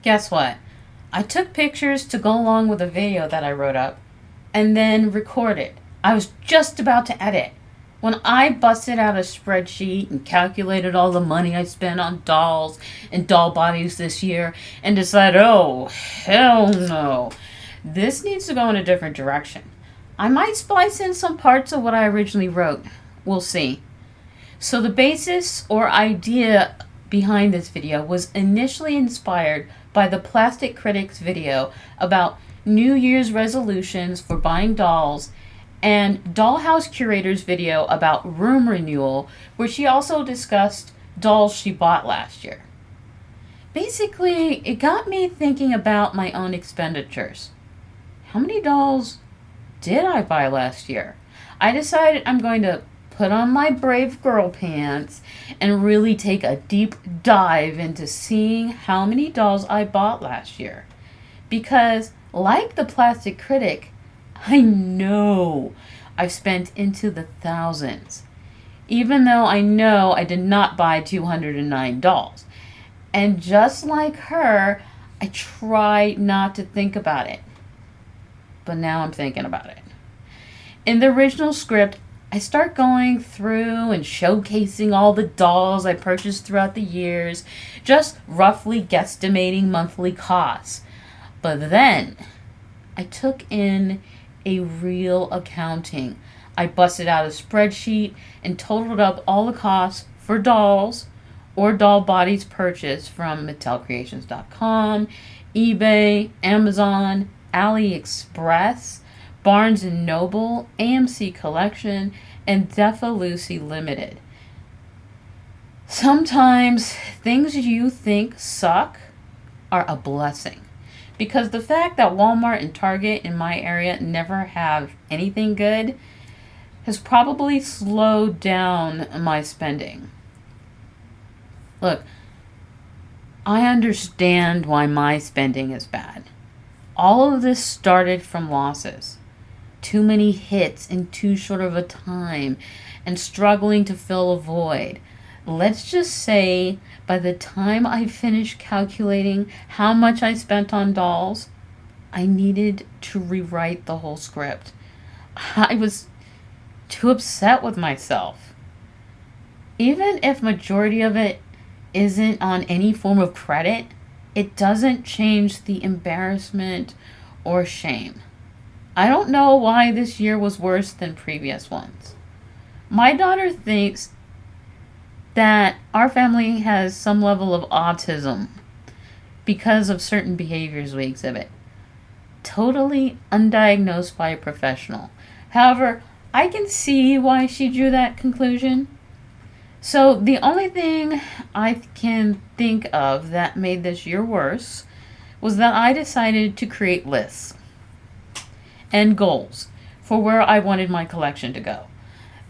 Guess what? I took pictures to go along with a video that I wrote up and then recorded. I was just about to edit when I busted out a spreadsheet and calculated all the money I spent on dolls and doll bodies this year and decided, oh, hell no. This needs to go in a different direction. I might splice in some parts of what I originally wrote. We'll see. So the basis or idea behind this video was initially inspired by the Plastic Critics video about New Year's resolutions for buying dolls and Dollhouse Curator's video about room renewal, where she also discussed dolls she bought last year. Basically, it got me thinking about my own expenditures. How many dolls did I buy last year? I decided I'm going to put on my brave girl pants and really take a deep dive into seeing how many dolls I bought last year. Because, like the Plastic Critic, I know I've spent into the thousands, even though I know I did not buy 209 dolls. And just like her, I try not to think about it. But now I'm thinking about it. In the original script, I start going through and showcasing all the dolls I purchased throughout the years, just roughly guesstimating monthly costs. But then I took in a real accounting. I busted out a spreadsheet and totaled up all the costs for dolls or doll bodies purchased from MattelCreations.com, eBay, Amazon, AliExpress, Barnes & Noble, AMC Collection, and Defalucy Limited. Sometimes things you think suck are a blessing. Because the fact that Walmart and Target in my area never have anything good has probably slowed down my spending. Look, I understand why my spending is bad. All of this started from losses. Too many hits in too short of a time and struggling to fill a void. Let's just say by the time I finished calculating how much I spent on dolls, I needed to rewrite the whole script. I was too upset with myself. Even if majority of it isn't on any form of credit, it doesn't change the embarrassment or shame. I don't know why this year was worse than previous ones. My daughter thinks that our family has some level of autism because of certain behaviors we exhibit. Totally undiagnosed by a professional. However, I can see why she drew that conclusion. So the only thing I can think of that made this year worse was that I decided to create lists and goals for where I wanted my collection to go.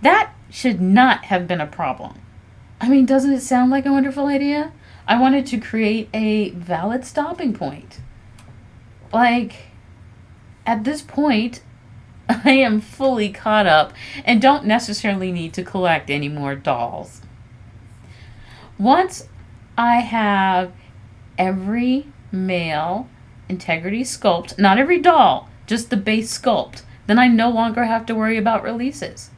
That should not have been a problem. I mean, doesn't it sound like a wonderful idea? I wanted to create a valid stopping point. Like, at this point, I am fully caught up and don't necessarily need to collect any more dolls. Once I have every male integrity sculpt, not every doll, just the base sculpt, then I no longer have to worry about releases.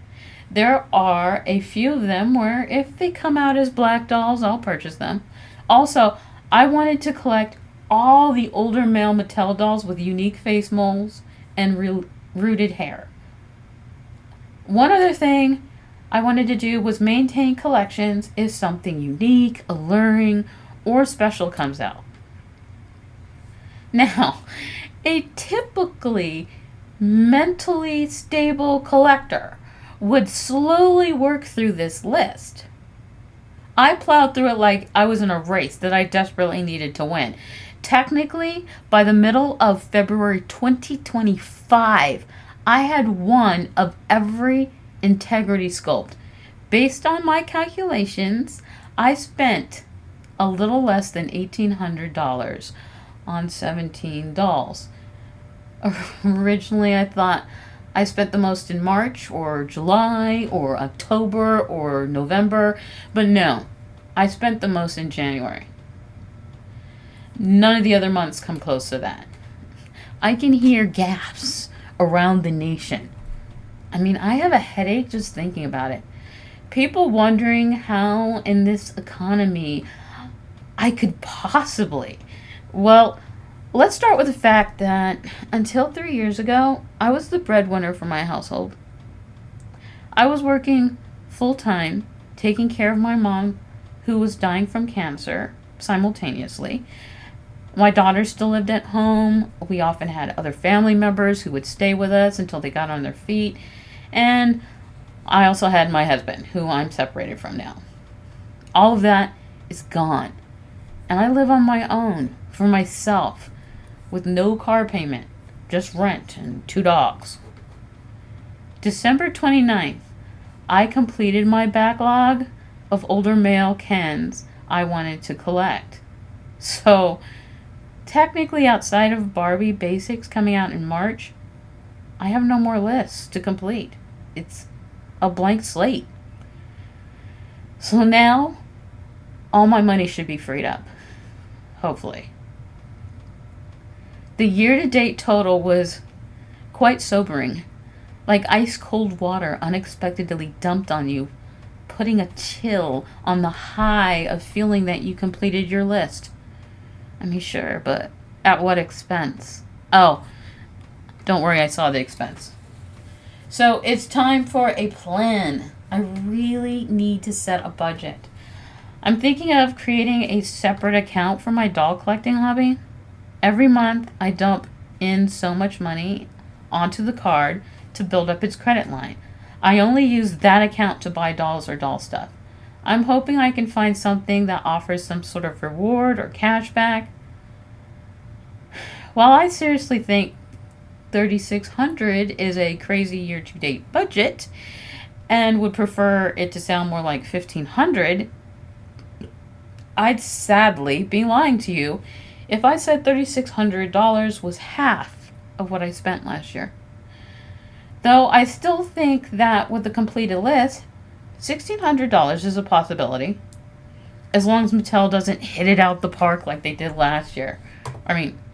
There are a few of them where if they come out as black dolls, I'll purchase them. Also, I wanted to collect all the older male Mattel dolls with unique face molds and rooted hair. One other thing I wanted to do was maintain collections if something unique, alluring, or special comes out. Now, a typically mentally stable collector would slowly work through this list. I plowed through it like I was in a race that I desperately needed to win. Technically, by the middle of February 2025, I had one of every integrity sculpt. Based on my calculations, I spent a little less than $1,800 on 17 dolls. Originally, I thought I spent the most in March or July or October or November, but no, I spent the most in January. None of the other months come close to that. I can hear gasps around the nation. I mean, I have a headache just thinking about it. People wondering how in this economy I could possibly. Well, let's start with the fact that until 3 years ago, I was the breadwinner for my household. I was working full time, taking care of my mom, who was dying from cancer simultaneously. My daughter still lived at home. We often had other family members who would stay with us until they got on their feet. And I also had my husband, who I'm separated from now. All of that is gone. And I live on my own, for myself, with no car payment, just rent and 2 dogs. December 29th, I completed my backlog of older male Kens I wanted to collect. So, technically outside of Barbie Basics coming out in March, I have no more lists to complete. It's a blank slate. So now, all my money should be freed up. Hopefully. The year-to-date total was quite sobering. Like ice cold water unexpectedly dumped on you, putting a chill on the high of feeling that you completed your list. I mean, sure, but at what expense? Oh, don't worry, I saw the expense. So it's time for a plan. I really need to set a budget. I'm thinking of creating a separate account for my doll collecting hobby. Every month, I dump in so much money onto the card to build up its credit line. I only use that account to buy dolls or doll stuff. I'm hoping I can find something that offers some sort of reward or cash back. While I seriously think $3,600 is a crazy year-to-date budget and would prefer it to sound more like $1,500, I'd sadly be lying to you if I said $3,600 was half of what I spent last year. Though I still think that with the completed list, $1,600 is a possibility, as long as Mattel doesn't hit it out the park like they did last year.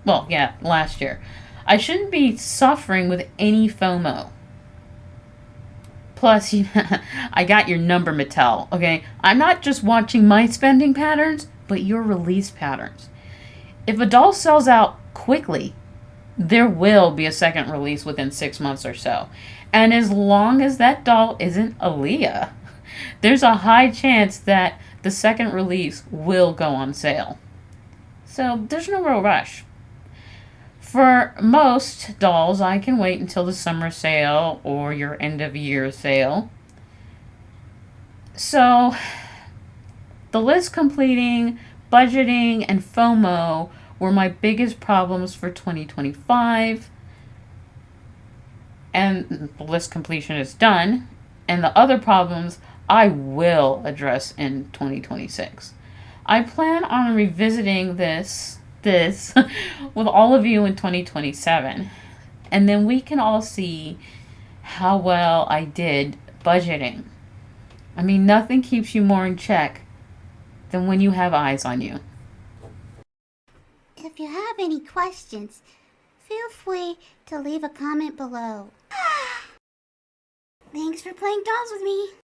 Last year. I shouldn't be suffering with any FOMO. Plus, I got your number, Mattel, okay? I'm not just watching my spending patterns, but your release patterns. If a doll sells out quickly, there will be a second release within 6 months or so. And as long as that doll isn't Aaliyah, there's a high chance that the second release will go on sale. So there's no real rush. For most dolls, I can wait until the summer sale or your end of year sale. So the list completing, budgeting, and FOMO were my biggest problems for 2025. And the list completion is done. And the other problems I will address in 2026. I plan on revisiting this with all of you in 2027. And then we can all see how well I did budgeting. I mean, nothing keeps you more in check than when you have eyes on you. If you have any questions, feel free to leave a comment below. Thanks for playing dolls with me.